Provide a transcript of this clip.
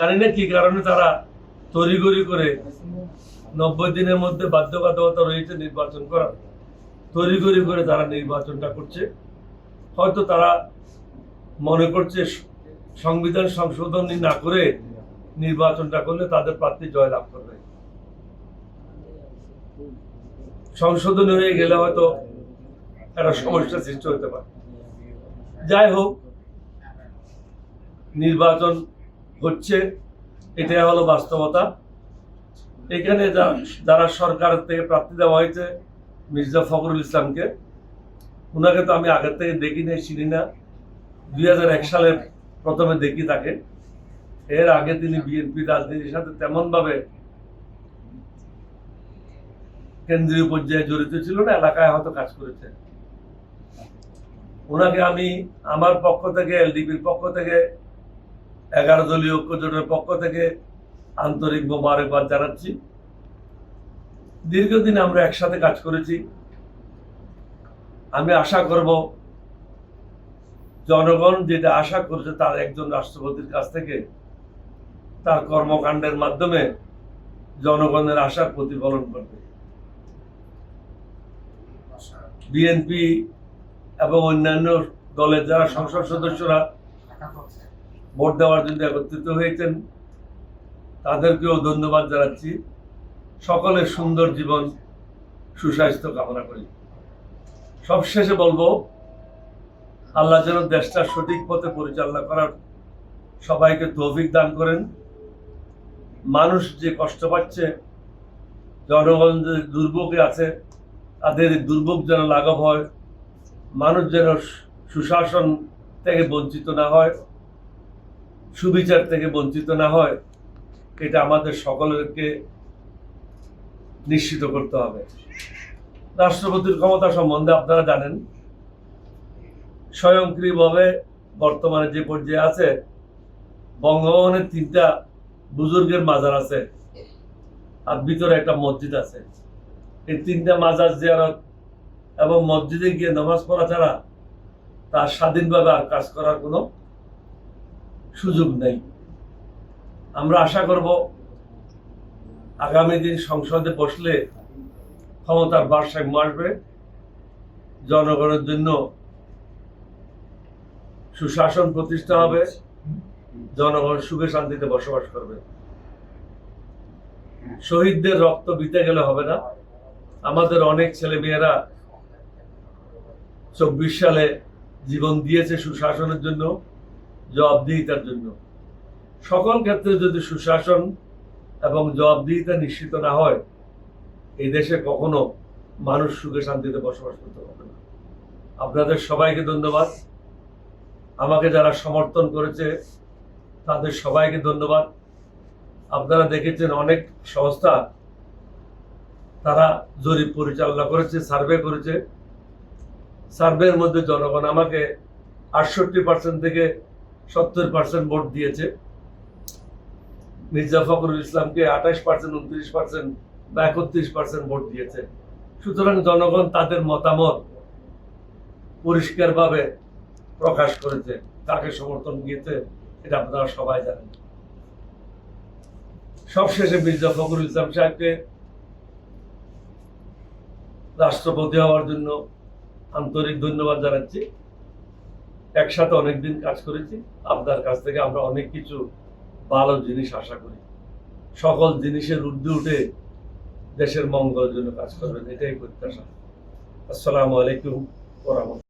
জানি না কি কারণে তারা তড়িঘড়ি করে 90 দিনের মধ্যে বাধ্যবাধকতা রয়েছে নির্বাচন করার, তড়িঘড়ি করে তারা নির্বাচনটা করছে। হয়তো তারা মনে করছে সংবিধান সংশোধনী না করে নির্বাচনটা করলে তাদের প্রার্থী জয়লাভ করবে। সংশোধনী হয়ে গেলে হয়তো একটা সমস্যা সৃষ্টি হতে পারে। যাই হোক, নির্বাচন হচ্ছে, এটাই হলো বাস্তবতা। এখানে যারা সরকার থেকে প্রার্থী দেওয়া হয়েছে মির্জা ফখরুল ইসলামকে, ওনাকে তো আমি আগের থেকে দেখি নাই, চিনি না। 2001 সালে প্রথমে দেখি তাকে। এর আগে তিনি বিএনপি রাজনীতির সাথে তেমন ভাবে কেন্দ্রীয় পর্যায়ে জড়িত ছিল না, এলাকায় হয়তো কাজ করেছে। ওনাকে আমি আমার পক্ষ থেকে, এলডিপির পক্ষ থেকে, 11 দলীয় ঐক্যজোটের পক্ষ থেকে আন্তরিক মোবারকবাদ জানাচ্ছি। দীর্ঘদিন আমরা একসাথে কাজ করেছি। আমি আশা করব জনগণ যেটা আশা করছে তার একজন রাষ্ট্রপতির কাছ থেকে, তার কর্মকাণ্ডের মাধ্যমে জনগণের আশার প্রতিফলন করবে। বিএনপি এবং অন্যান্য দলের যারা সংসদ সদস্যরা ভোট দেওয়ার জন্য একত্রিত হয়েছেন, তাদেরকেও ধন্যবাদ জানাচ্ছি। সকলের সুন্দর জীবন, সুস্বাস্থ্য কামনা করি। সবশেষে বলবো, আল্লাহ যেন দেশটা সঠিক পথে পরিচালনা করার সবাইকে তৌফিক দান করেন। মানুষ যে কষ্ট পাচ্ছে, জনগণ যে দুর্ভোগে আছে, তাদের দুর্ভোগ যেন লাঘব হয়, মানুষ যেন সুশাসন থেকে বঞ্চিত না হয়, সুবিচার থেকে বঞ্চিত না হয়, এটা আমাদের সকলকে নিশ্চিত করতে হবে। রাষ্ট্রপতির ক্ষমতা সম্বন্ধে আপনারা জানেন, স্বয়ংক্রিয়ভাবে বর্তমানে যে পর্যায়ে আছে, বঙ্গভবনের 3টা বুজুর্গের মাজার আছে, আর ভিতরে একটা মসজিদ আছে। এই 3টা মাজার জিয়ারত এবং মসজিদে গিয়ে নামাজ পড়া ছাড়া তার স্বাধীনভাবে আর কাজ করার কোনো সুযোগ নেই। আমরা আশা করব আগামী দিন সংসদে বসলে ক্ষমতার ভারসাম্য আসবে, জনগণের জন্য সুশাসন প্রতিষ্ঠা হবে, জনগণ সুখে শান্তিতে বসবাস করবে। শহীদদের রক্ত বিতে গেলে হবে না। আমাদের অনেক ছেলেমেয়েরা 24 সালে জীবন দিয়েছে সুশাসনের জন্য, জবাবদিহিতার জন্য। সকল ক্ষেত্রে যদি সুশাসন এবং জবাবদিহিতা নিশ্চিত না হয়, এই দেশে কখনো মানুষ সুখে শান্তিতে বসবাস করতে পারবে না। আপনাদের সবাইকে ধন্যবাদ। আমাকে যারা সমর্থন করেছে তাদের সবাইকে ধন্যবাদ। আপনারা দেখেছেন অনেক সংস্থা তারা জরিপ পরিচালনা করেছে, সার্ভে করেছে। সার্ভের মধ্যে জনগণ আমাকে 68% থেকে 70% ভোট দিয়েছে। মির্জা ফখরুল ইসলামকে 28%, 29% বা 31% ভোট দিয়েছে। সুতরাং জনগণ তাদের মতামত পরিষ্কারভাবে প্রকাশ করেছে, কাকে সমর্থন দিয়েছে এটা আপনারা সবাই জানেন। সবশেষে মির্জা ফখরুল ইসলাম সাহেবকে রাষ্ট্রপতি হওয়ার জন্য আন্তরিক ধন্যবাদ জানাচ্ছি। একসাথে অনেকদিন কাজ করেছি। আপনার কাছ থেকে আমরা অনেক কিছু ভালো জিনিস আশা করি। সকল জিনিসের ঊর্ধ্বে উঠে দেশের মঙ্গলের জন্য কাজ করবেন, এটাই প্রত্যাশা। আসসালামু আলাইকুম ওয়া রাহমাতুল্লাহ।